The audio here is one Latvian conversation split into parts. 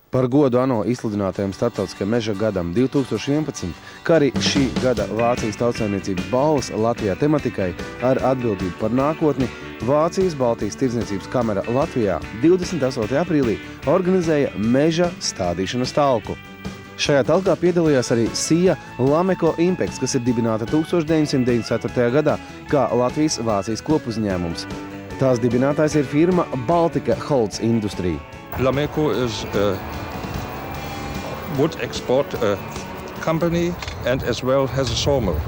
Par godu ANO izsludinātajam starptautiskajam meža gadam 2011, kā arī šī gada Vācijas tautsaimniecības balvas Latvijā tematikai ar atbildību par nākotni, Vācijas Baltijas tirdzniecības kamera Latvijā 28. aprīlī organizēja meža stādīšanas talku. Šajā talkā piedalījās arī SIA Lameko Impex, kas ir dibināta 1994. gadā kā Latvijas-Vācijas kopuzņēmums. Tās dibinātājs ir firma Baltika Holz Industrie. Lameko is a wood export company and as well has a sawmill.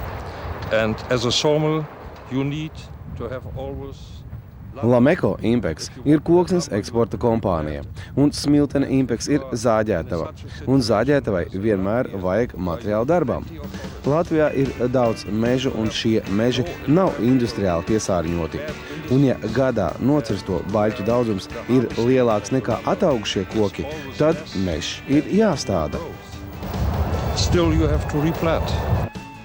And as a sawmill, you need to have always... Lameko Impex ir koksnes eksporta kompānija, un Smiltene Impex ir zāģētava, un zāģētavai vienmēr vajag materiālu darbām. Latvijā ir daudz mežu, un šie meži nav industriāli piesārņoti. Un ja gadā nocirsto baļķu daudzums ir lielāks nekā ataugušie koki, tad mežs ir jāstāda. Still you have to replant.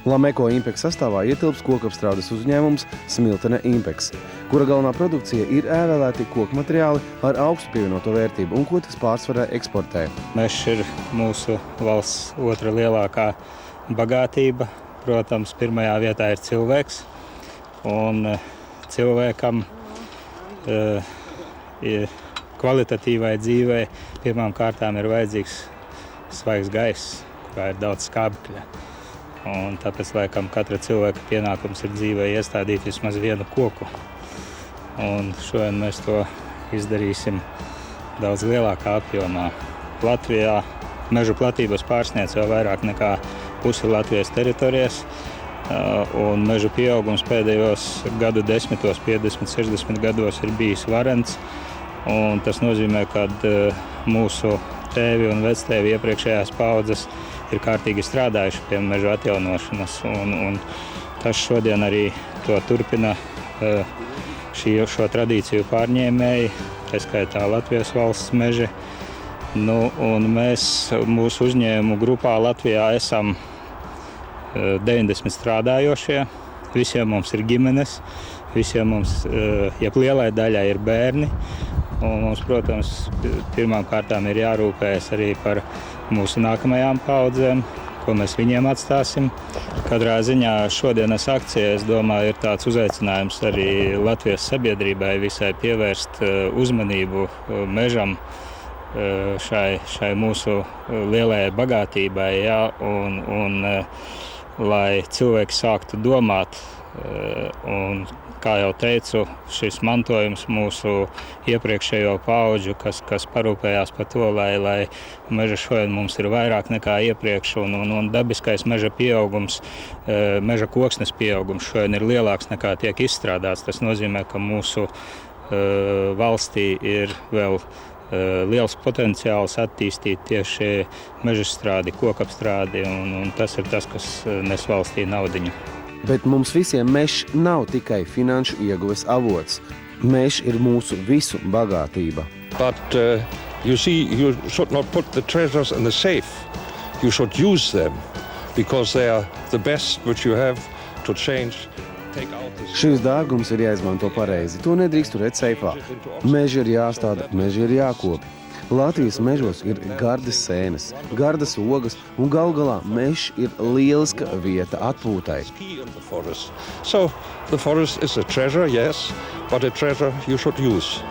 Lameko Impex sastāvā ietilps kokapstrādes uzņēmums Smiltene Impex, kura galvenā produkcija ir ēvēlēti koku materiāli ar augstu pievienoto vērtību un ko tas pārsvarā eksportē. Mežs ir mūsu valsts otra lielākā bagātība. Protams, pirmajā vietā ir cilvēks, un cilvēkam kvalitatīvai dzīvei pirmām kārtām ir vajadzīgs svaigs gaiss, kurā ir daudz skābekļa. Un tāpēc, laikam, katra cilvēka pienākums ir dzīvē iestādīt vismaz vienu koku. Un šodien mēs to izdarīsim daudz lielākā apjomā. Latvijā mežu platības pārsniedz jau vairāk nekā pusi Latvijas teritorijas, un mežu pieaugums pēdējos gadu desmitos, 50, 60 gados ir bijis varens. Un tas nozīmē, ka mūsu tēvi un vectēvi iepriekšējās paudzes ir kārtīgi strādājuši pie mežu atjaunošanas, un tas šodien arī to turpina šo tradīciju pārņēmēji, tā skaitā Latvijas valsts meži. Un mēs mūsu uzņēmumu grupā Latvijā esam 90 strādājošie, visiem mums ir ģimenes, visiem mums, jeb lielai daļai ir bērni, un mums, protams, pirmām kārtām ir jārūpējas arī par mūsu nākamajām paudzēm, ko mēs viņiem atstāsim. Katrā ziņā šodienas akcija, es domāju, ir tāds uzaicinājums arī Latvijas sabiedrībai visai pievērst uzmanību mežam, šai mūsu lielajai bagātībai, ja, un lai cilvēki sāktu domāt. Un, kā jau teicu, šis mantojums mūsu iepriekšējo paudžu, kas parūpējās par to, lai meža šodien mums ir vairāk nekā iepriekš, un dabiskais meža pieaugums, meža koksnes pieaugums šodien ir lielāks nekā tiek izstrādāts. Tas nozīmē, ka mūsu valstī ir vēl liels potenciāls attīstīt tieši mežstrādi, kokapstrādi, un tas ir tas, kas nes valstī naudiņu. Bet mums visiem mežs nav tikai finanšu ieguves avots. Mežs ir mūsu visu bagātība. But you see, you should not put the treasures in the safe. You should use them because they are the best which you have to change. Šīs dārgums ir jāizmanto pareizi. To nedrīkst turēt seifā. Meži ir jāstāda, meži ir jākop. Latvijas mežos ir gardas sēnes, gardas ogas, un galu galā mežs ir lieliska vieta atpūtai. So the forest is a treasure, yes, but a treasure you should use.